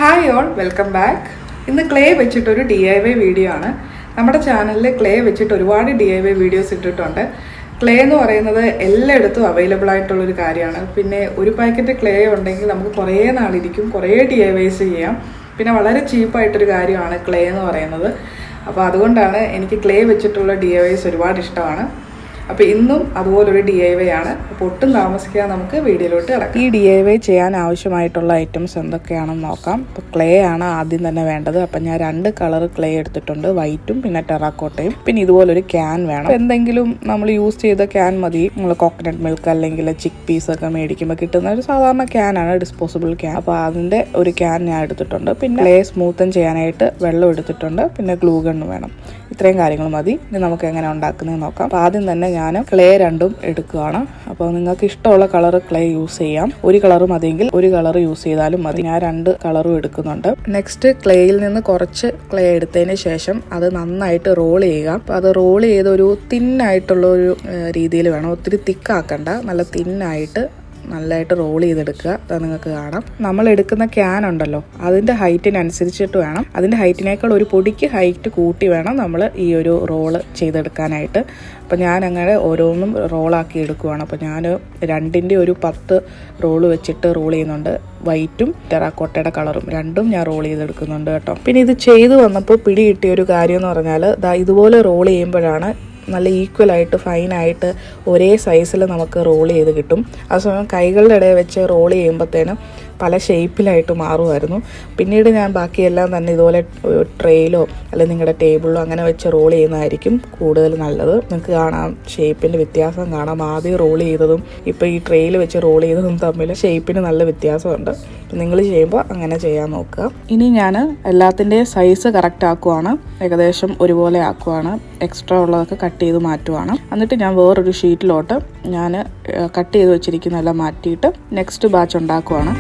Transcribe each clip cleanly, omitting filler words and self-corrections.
Hi all, welcome back. ഇന്ന് clay വെച്ചിട്ടൊരു DIY video ആണ്. നമ്മുടെ ചാനലിൽ ക്ലേ വെച്ചിട്ട് ഒരുപാട് DIY വീഡിയോസ് ഇട്ടിട്ടുണ്ട്. ക്ലേ എന്ന് പറയുന്നത് എല്ലായിടത്തും അവൈലബിൾ ആയിട്ടുള്ളൊരു കാര്യമാണ്. പിന്നെ ഒരു പാക്കറ്റ് ക്ലേ ഉണ്ടെങ്കിൽ നമുക്ക് കുറേ നാളിരിക്കും, കുറേ DIYs ചെയ്യാം. പിന്നെ വളരെ ചീപ്പായിട്ടൊരു കാര്യമാണ് ക്ലേ എന്ന് പറയുന്നത്. അപ്പോൾ അതുകൊണ്ടാണ് എനിക്ക് ക്ലേ വെച്ചിട്ടുള്ള DIYs ഒരുപാട് ഇഷ്ടമാണ്. അപ്പോൾ ഇന്നും അതുപോലൊരു DIY ആണ്. അപ്പോൾ ഒട്ടും താമസിക്കാതെ നമുക്ക് വീഡിയോയിലോട്ട് കിടക്കാം. ഈ DIY ചെയ്യാൻ ആവശ്യമായിട്ടുള്ള ഐറ്റംസ് എന്തൊക്കെയാണെന്ന് നോക്കാം. അപ്പോൾ ക്ലേ ആണ് ആദ്യം തന്നെ വേണ്ടത്. അപ്പം ഞാൻ 2 കളർ ക്ലേ എടുത്തിട്ടുണ്ട്, വൈറ്റും പിന്നെ ടെറാക്കോട്ടയും. പിന്നെ ഇതുപോലൊരു ക്യാൻ വേണം. എന്തെങ്കിലും നമ്മൾ യൂസ് ചെയ്ത ക്യാൻ മതി. നമ്മൾ കോക്കനട്ട് മിൽക്ക് അല്ലെങ്കിൽ ചിക്ക് പീസ് ഒക്കെ മേടിക്കുമ്പോൾ കിട്ടുന്ന ഒരു സാധാരണ ക്യാനാണ്, ഡിസ്പോസിബിൾ ക്യാൻ. അപ്പോൾ അതിൻ്റെ ഒരു ക്യാൻ ഞാൻ എടുത്തിട്ടുണ്ട്. പിന്നെ ക്ലേ സ്മൂത്തൻ ചെയ്യാനായിട്ട് വെള്ളം എടുത്തിട്ടുണ്ട്. പിന്നെ ഗ്ലൂ ഗണ്ണ് വേണം. ഇത്രയും കാര്യങ്ങൾ മതി. ഇനി നമുക്ക് എങ്ങനെ ഉണ്ടാക്കുന്നത് നോക്കാം. അപ്പോൾ ആദ്യം തന്നെ ഞാൻ ക്ലേ 2 എടുക്കുകയാണ്. അപ്പോൾ നിങ്ങൾക്ക് ഇഷ്ടമുള്ള കളർ ക്ലേ യൂസ് ചെയ്യാം. ഒരു കളർ മതിയെങ്കിൽ ഒരു കളർ യൂസ് ചെയ്താലും മതി. ഞാൻ 2 കളറും എടുക്കുന്നുണ്ട്. നെക്സ്റ്റ് ക്ലേയിൽ നിന്ന് കുറച്ച് ക്ലേ എടുത്തതിന് ശേഷം അത് നന്നായിട്ട് റോൾ ചെയ്യുക. അപ്പോൾ അത് റോൾ ചെയ്ത് ഒരു തിന്നായിട്ടുള്ള ഒരു രീതിയിൽ വേണം, ഒത്തിരി തിക്കാക്കണ്ട, നല്ല തിന്നായിട്ട് നല്ലതായിട്ട് റോൾ ചെയ്തെടുക്കുക. അത് നിങ്ങൾക്ക് കാണാം. നമ്മൾ എടുക്കുന്ന ക്യാൻ ഉണ്ടല്ലോ, അതിൻ്റെ ഹൈറ്റിനനുസരിച്ചിട്ട് വേണം, അതിൻ്റെ ഹൈറ്റിനേക്കാൾ ഒരു പൊടിക്ക് ഹൈറ്റ് കൂട്ടി വേണം നമ്മൾ ഈ ഒരു റോള് ചെയ്തെടുക്കാനായിട്ട്. അപ്പോൾ ഞാൻ അങ്ങനെ ഓരോന്നും റോളാക്കി എടുക്കുവാണ്. അപ്പോൾ ഞാൻ 2ൻ്റെ ഒരു 10 റോള് വെച്ചിട്ട് റോൾ ചെയ്യുന്നുണ്ട്. വൈറ്റും ടെറാക്കോട്ടയുടെ കളറും 2ഉം ഞാൻ റോൾ ചെയ്തെടുക്കുന്നുണ്ട് കേട്ടോ. പിന്നെ ഇത് ചെയ്തു വന്നപ്പോൾ പിടി കിട്ടിയ ഒരു കാര്യം എന്ന് പറഞ്ഞാൽ, ഇതുപോലെ റോൾ ചെയ്യുമ്പോഴാണ് നല്ല ഈക്വലായിട്ട് ഫൈനായിട്ട് ഒരേ സൈസിൽ നമുക്ക് റോൾ ചെയ്ത് കിട്ടും. ആ സമയം കൈകളുടെ ഇടയിൽ വെച്ച് റോൾ ചെയ്യുമ്പോഴത്തേനും പല ഷേപ്പിലായിട്ട് മാറുമായിരുന്നു. പിന്നീട് ഞാൻ ബാക്കിയെല്ലാം തന്നെ ഇതുപോലെ ട്രേയിലോ അല്ലെങ്കിൽ നിങ്ങളുടെ ടേബിളിലോ അങ്ങനെ വെച്ച് റോൾ ചെയ്യുന്നതായിരിക്കും കൂടുതൽ നല്ലത്. നിങ്ങൾക്ക് കാണാം, ഷേപ്പിൻ്റെ വ്യത്യാസം കാണാം. ആദ്യം റോൾ ചെയ്തതും ഇപ്പോൾ ഈ ട്രേയിൽ വെച്ച് റോൾ ചെയ്തതും തമ്മിൽ ഷേപ്പിന് നല്ല വ്യത്യാസമുണ്ട്. നിങ്ങൾ ചെയ്യുമ്പോൾ അങ്ങനെ ചെയ്യാൻ നോക്കുക. ഇനി ഞാൻ എല്ലാത്തിൻ്റെയും സൈസ് കറക്റ്റ് ആക്കുവാണ്, ഏകദേശം ഒരുപോലെ ആക്കുവാണ്. എക്സ്ട്രാ ഉള്ളതൊക്കെ കട്ട് ചെയ്ത് മാറ്റുവാണ്. എന്നിട്ട് ഞാൻ വേറൊരു ഷീറ്റിലോട്ട് ഞാൻ കട്ട് ചെയ്ത് വെച്ചിരിക്കുന്നതെല്ലാം മാറ്റിയിട്ട് നെക്സ്റ്റ് ബാച്ച് ഉണ്ടാക്കുവാണ്.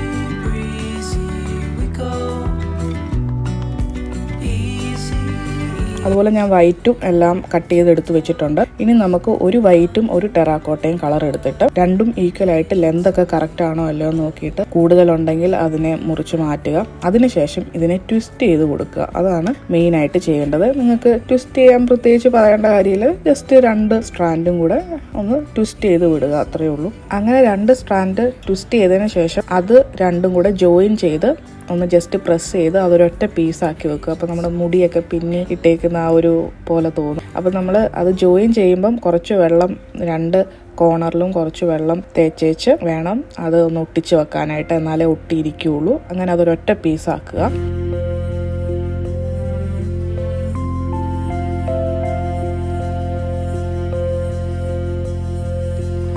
അതുപോലെ ഞാൻ വൈറ്റും എല്ലാം കട്ട് ചെയ്തെടുത്ത് വെച്ചിട്ടുണ്ട്. ഇനി നമുക്ക് ഒരു വൈറ്റും ഒരു ടെറാക്കോട്ടയും കളർ എടുത്തിട്ട് 2ഉം ഈക്വലായിട്ട് ലെന്തൊക്കെ കറക്റ്റ് ആണോ അല്ലയോ നോക്കിയിട്ട് കൂടുതലുണ്ടെങ്കിൽ അതിനെ മുറിച്ച് മാറ്റുക. അതിനുശേഷം ഇതിനെ ട്വിസ്റ്റ് ചെയ്ത് കൊടുക്കുക. അതാണ് മെയിനായിട്ട് ചെയ്യേണ്ടത്. നിങ്ങൾക്ക് ട്വിസ്റ്റ് ചെയ്യാൻ പ്രത്യേകിച്ച് പറയേണ്ട കാര്യമില്ല. ജസ്റ്റ് 2 സ്ട്രാൻഡും കൂടെ ഒന്ന് ട്വിസ്റ്റ് ചെയ്ത് വിടുക, അത്രയേ ഉള്ളൂ. അങ്ങനെ 2 സ്ട്രാൻഡ് ട്വിസ്റ്റ് ചെയ്തതിന് ശേഷം അത് 2ഉം കൂടെ ജോയിൻ ചെയ്ത് ഒന്ന് ജസ്റ്റ് പ്രസ് ചെയ്ത് അതൊരൊറ്റ പീസാക്കി വെക്കുക. അപ്പോൾ നമ്മുടെ മുടിയൊക്കെ പിന്നി ഇട്ടേക്കുന്ന ആ ഒരു പോലെ തോന്നും. അപ്പോൾ നമ്മൾ അത് ജോയിൻ ചെയ്യുമ്പം കുറച്ച് വെള്ളം 2 കോർണറിലും കുറച്ച് വെള്ളം തേച്ചേച്ച് വേണം അത് ഒന്ന് ഒട്ടിച്ച് വെക്കാനായിട്ട്, എന്നാലേ ഒട്ടിയിരിക്കുകയുള്ളൂ. അങ്ങനെ അതൊരൊറ്റ പീസാക്കുക.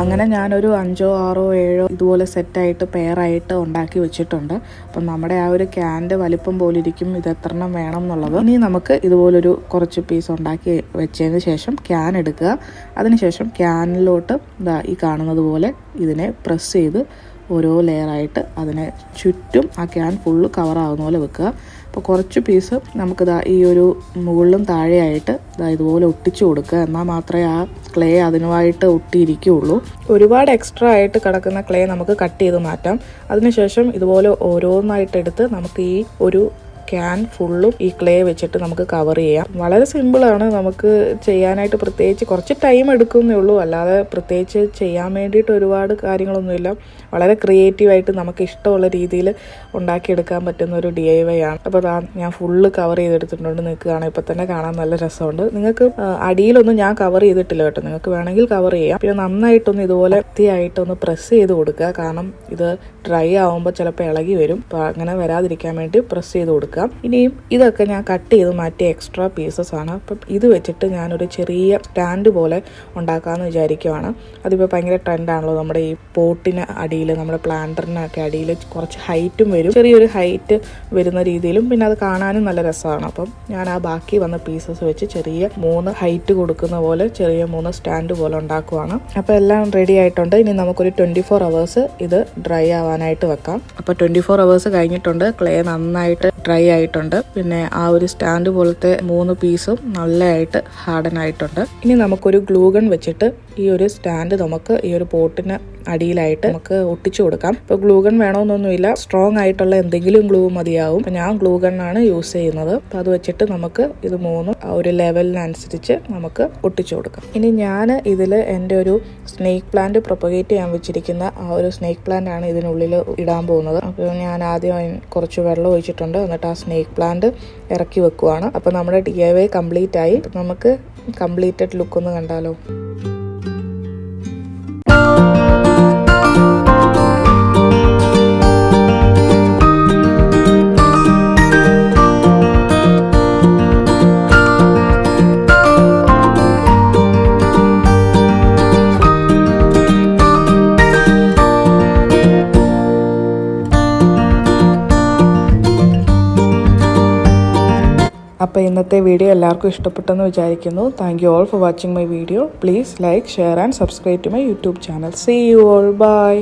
അങ്ങനെ ഞാനൊരു 5, 6, 7 ഇതുപോലെ സെറ്റായിട്ട് പെയറായിട്ട് ഉണ്ടാക്കി വെച്ചിട്ടുണ്ട്. അപ്പം നമ്മുടെ ആ ഒരു ക്യാൻ്റെ വലിപ്പം പോലെ ഇരിക്കും ഇത് എത്രണ്ണം വേണം എന്നുള്ളത്. ഇനി നമുക്ക് ഇതുപോലൊരു കുറച്ച് പീസ് ഉണ്ടാക്കി വെച്ചതിന് ശേഷം ക്യാൻ എടുക്കുക. അതിനുശേഷം ക്യാനിലോട്ട് ഈ കാണുന്നത് പോലെ ഇതിനെ പ്രസ് ചെയ്ത് ഓരോ ലെയറായിട്ട് അതിനെ ചുറ്റും ആ ക്യാൻ ഫുള്ള് കവറാകുന്ന പോലെ വെക്കുക. അപ്പോൾ കുറച്ച് പീസ് നമുക്കിതാ ഈ ഒരു മുകളിലും താഴെയായിട്ട് ഇതുപോലെ ഒട്ടിച്ചു കൊടുക്കുക. എന്നാൽ മാത്രമേ ആ ക്ലേ അതിനുമായിട്ട് ഒട്ടിയിരിക്കുകയുള്ളൂ. ഒരുപാട് എക്സ്ട്രാ ആയിട്ട് കിടക്കുന്ന ക്ലേ നമുക്ക് കട്ട് ചെയ്ത് മാറ്റാം. അതിനുശേഷം ഇതുപോലെ ഓരോന്നായിട്ടെടുത്ത് നമുക്ക് ഈ ഒരു ക്യാൻ ഫുള്ളും ഈ ക്ലേ വെച്ചിട്ട് നമുക്ക് കവർ ചെയ്യാം. വളരെ സിമ്പിളാണ്. നമുക്ക് ചെയ്യാനായിട്ട് പ്രത്യേകിച്ച് കുറച്ച് ടൈം എടുക്കുന്നേ ഉള്ളൂ. അല്ലാതെ പ്രത്യേകിച്ച് ചെയ്യാൻ വേണ്ടിയിട്ട് ഒരുപാട് കാര്യങ്ങളൊന്നുമില്ല. വളരെ ക്രിയേറ്റീവായിട്ട് നമുക്ക് ഇഷ്ടമുള്ള രീതിയിൽ ഉണ്ടാക്കിയെടുക്കാൻ പറ്റുന്ന ഒരു DIY ആണ്. അപ്പോൾ ഞാൻ ഫുള്ള് കവർ ചെയ്തെടുത്തിട്ടുണ്ട്. നിങ്ങൾക്ക് കാണാം, ഇപ്പം തന്നെ കാണാൻ നല്ല രസമുണ്ട്. നിങ്ങൾക്ക് അടിയിലൊന്നും ഞാൻ കവർ ചെയ്തിട്ടില്ല കേട്ടോ. നിങ്ങൾക്ക് വേണമെങ്കിൽ കവർ ചെയ്യാം. പിന്നെ നന്നായിട്ടൊന്ന് ഇതുപോലെ വൃത്തിയായിട്ടൊന്ന് പ്രസ് ചെയ്ത് കൊടുക്കുക. കാരണം ഇത് ഡ്രൈ ആവുമ്പോൾ ചിലപ്പോൾ ഇളകി വരും. അപ്പോൾ അങ്ങനെ വരാതിരിക്കാൻ വേണ്ടി പ്രസ് ചെയ്ത് കൊടുക്കുക. ഇനിയും ഇതൊക്കെ ഞാൻ കട്ട് ചെയ്ത് മാറ്റിയ എക്സ്ട്രാ പീസസ് ആണ്. അപ്പം ഇത് വെച്ചിട്ട് ഞാനൊരു ചെറിയ സ്റ്റാൻഡ് പോലെ ഉണ്ടാക്കാമെന്ന് വിചാരിക്കുവാണ്. അതിപ്പോൾ ഭയങ്കര ട്രെൻഡാണല്ലോ. നമ്മുടെ ഈ പോട്ടിന് അടിയിൽ, നമ്മുടെ പ്ലാന്ററിനൊക്കെ അടിയിൽ കുറച്ച് ഹൈറ്റും വരും, ചെറിയൊരു ഹൈറ്റ് വരുന്ന രീതിയിലും പിന്നെ അത് കാണാനും നല്ല രസമാണ്. അപ്പം ഞാൻ ആ ബാക്കി വന്ന പീസസ് വെച്ച് ചെറിയ 3 ഹൈറ്റ് കൊടുക്കുന്ന പോലെ ചെറിയ 3 സ്റ്റാൻഡ് പോലെ ഉണ്ടാക്കുവാണ്. അപ്പോൾ എല്ലാം റെഡി ആയിട്ടുണ്ട്. ഇനി നമുക്കൊരു 24 hours ഇത് ഡ്രൈ ആവാനായിട്ട് വെക്കാം. അപ്പോൾ 24 hours കഴിഞ്ഞിട്ടുണ്ട്. ക്ലേ നന്നായിട്ട് ഡ്രൈ ആയിട്ടുണ്ട്. പിന്നെ ആ ഒരു സ്റ്റാൻഡ് പോലത്തെ 3 പീസും നല്ലതായിട്ട് ഹാർഡൻ ആയിട്ടുണ്ട്. ഇനി നമുക്കൊരു ഗ്ലൂ ഗൺ വെച്ചിട്ട് ഈ ഒരു സ്റ്റാൻഡ് നമുക്ക് ഈ ഒരു പോട്ടിന് അടിയിലായിട്ട് നമുക്ക് ഒട്ടിച്ചു കൊടുക്കാം. ഇപ്പോൾ ഗ്ലൂ ഗൺ വേണമെന്നൊന്നുമില്ല, സ്ട്രോങ് ആയിട്ടുള്ള എന്തെങ്കിലും ഗ്ലൂ മതിയാവും. അപ്പോൾ ഞാൻ ഗ്ലൂ ഗൺ ആണ് യൂസ് ചെയ്യുന്നത്. അപ്പോൾ അത് വെച്ചിട്ട് നമുക്ക് ഇത് 3 ആ ഒരു ലെവലിനനുസരിച്ച് നമുക്ക് ഒട്ടിച്ചു കൊടുക്കാം. ഇനി ഞാൻ ഇതിൽ എൻ്റെ ഒരു സ്നേക്ക് പ്ലാന്റ് പ്രൊപ്പഗേറ്റ് ചെയ്യാൻ വെച്ചിരിക്കുന്ന ആ ഒരു സ്നേക്ക് പ്ലാന്റ് ആണ് ഇതിനുള്ളിൽ ഇടാൻ പോകുന്നത്. അപ്പോൾ ഞാൻ ആദ്യം കുറച്ച് വെള്ളം ഒഴിച്ചിട്ടുണ്ട്. എന്നിട്ട് ആ സ്നേക്ക് പ്ലാന്റ് ഇറക്കി വെക്കുവാണ്. അപ്പോൾ നമ്മുടെ DIY കംപ്ലീറ്റ് ആയി. നമുക്ക് കംപ്ലീറ്റഡ് ലുക്ക് ഒന്ന് കണ്ടാലോ. അപ്പോൾ ഇന്നത്തെ വീഡിയോ എല്ലാവർക്കും ഇഷ്ടപ്പെട്ടെന്ന് വിചാരിക്കുന്നു. Thank you all for watching my video. Please like, share and subscribe to my YouTube channel. See you all. By.